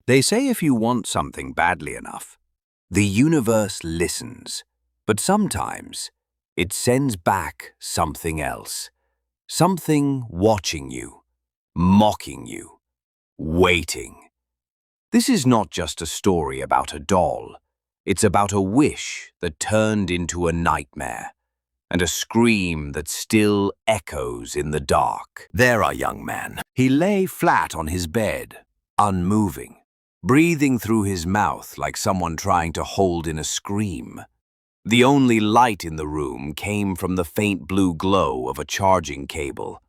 They say if you want something badly enough, the universe listens, but sometimes it sends back something else. Something watching you, mocking you, waiting. This is not just a story about a doll. It's about a wish that turned into a nightmare, and a scream that still echoes in the dark. There, our young man. He lay flat on his bed, unmoving, breathing through his mouth like someone trying to hold in a scream. The only light in the room came from the faint blue glow of a charging cable.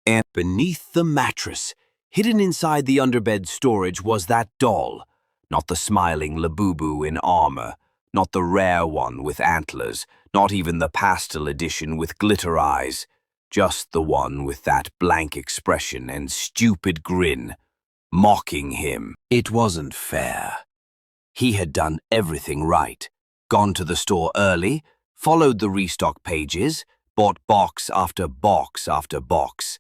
And beneath the mattress, hidden inside the underbed storage, was that doll. Not the smiling Labubu in armor, not the rare one with antlers, not even the pastel edition with glitter eyes. Just the one with that blank expression and stupid grin, mocking him. It wasn't fair. He had done everything right. Gone to the store early, followed the restock pages, bought box after box after box.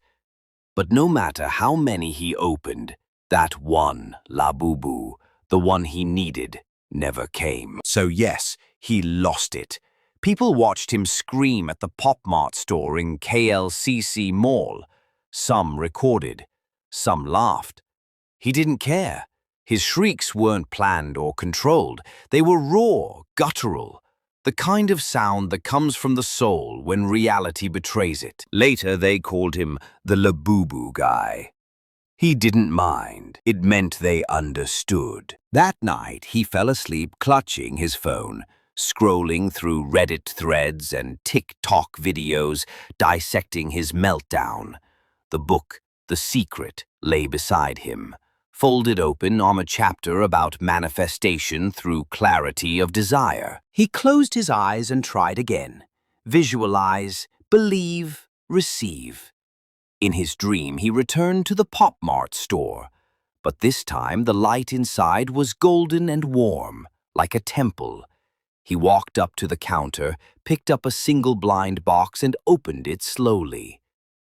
But no matter how many he opened, that one Labubu, the one he needed, never came. So yes, he lost it. People watched him scream at the Pop Mart store in KLCC Mall. Some recorded, some laughed. He didn't care. His shrieks weren't planned or controlled. They were raw, guttural, the kind of sound that comes from the soul when reality betrays it. Later, they called him the Labubu guy. He didn't mind. It meant they understood. That night, he fell asleep clutching his phone, scrolling through Reddit threads and TikTok videos, dissecting his meltdown. The book, The Secret, lay beside him, folded open on a chapter about manifestation through clarity of desire. He closed his eyes and tried again. Visualize, believe, receive. In his dream, he returned to the Pop Mart store, but this time the light inside was golden and warm, like a temple. He walked up to the counter, picked up a single blind box and opened it slowly.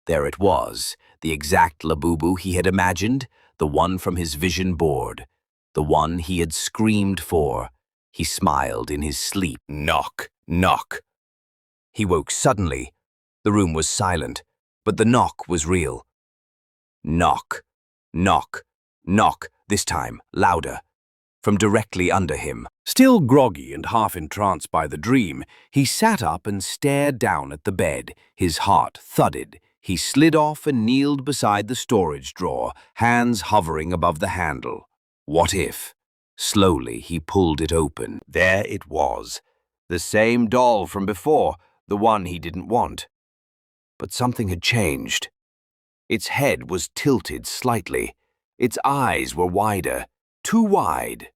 There it was, the exact Labubu he had imagined, the one from his vision board, the one he had screamed for. He smiled in his sleep. Knock, knock. He woke suddenly. The room was silent, but the knock was real. Knock, knock, knock, this time louder, from directly under him. Still groggy and half entranced by the dream, he sat up and stared down at the bed. His heart thudded. He slid off and kneeled beside the storage drawer, hands hovering above the handle. What if? Slowly, he pulled it open. There it was. The same doll from before, the one he didn't want. But something had changed. Its head was tilted slightly. Its eyes were wider, too wide,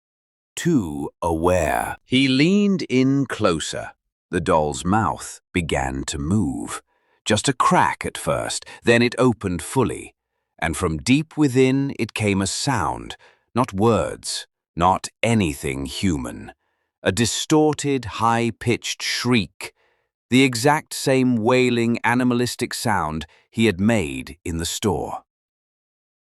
too aware. He leaned in closer. The doll's mouth began to move. Just a crack at first, then it opened fully. And from deep within it came a sound, not words, not anything human. A distorted, high-pitched shriek, the exact same wailing, animalistic sound he had made in the store.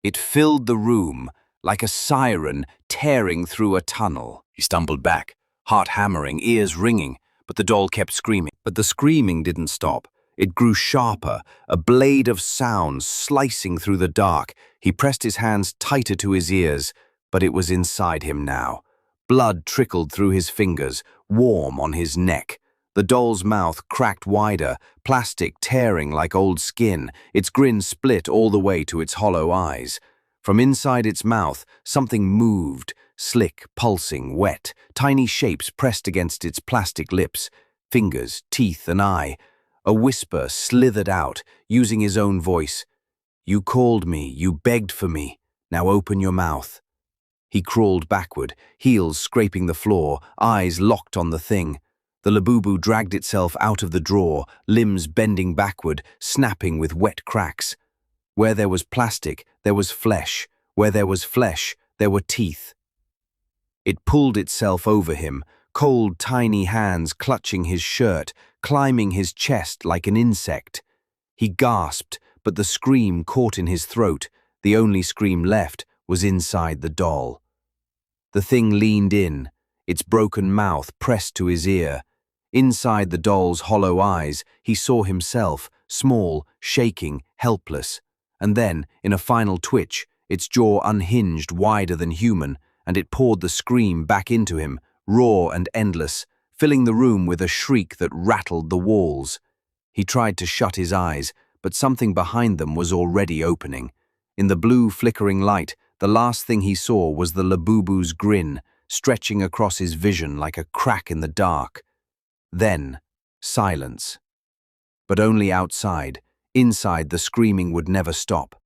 It filled the room like a siren tearing through a tunnel. He stumbled back, heart hammering, ears ringing, but the doll kept screaming. But the screaming didn't stop. It grew sharper, a blade of sound slicing through the dark. He pressed his hands tighter to his ears, but it was inside him now. Blood trickled through his fingers, warm on his neck. The doll's mouth cracked wider, plastic tearing like old skin. Its grin split all the way to its hollow eyes. From inside its mouth, something moved, slick, pulsing, wet. Tiny shapes pressed against its plastic lips, fingers, teeth, an eye. A whisper slithered out, using his own voice. You called me, you begged for me. Now open your mouth. He crawled backward, heels scraping the floor, eyes locked on the thing. The Labubu dragged itself out of the drawer, limbs bending backward, snapping with wet cracks. Where there was plastic, there was flesh. Where there was flesh, there were teeth. It pulled itself over him, cold, tiny hands clutching his shirt, climbing his chest like an insect. He gasped, but the scream caught in his throat. The only scream left was inside the doll. The thing leaned in, its broken mouth pressed to his ear. Inside the doll's hollow eyes, he saw himself, small, shaking, helpless. And then, in a final twitch, its jaw unhinged, wider than human, and it poured the scream back into him, raw and endless, filling the room with a shriek that rattled the walls. He tried to shut his eyes, but something behind them was already opening. In the blue, flickering light, the last thing he saw was the Labubu's grin, stretching across his vision like a crack in the dark. Then, silence. But only outside. Inside, the screaming would never stop.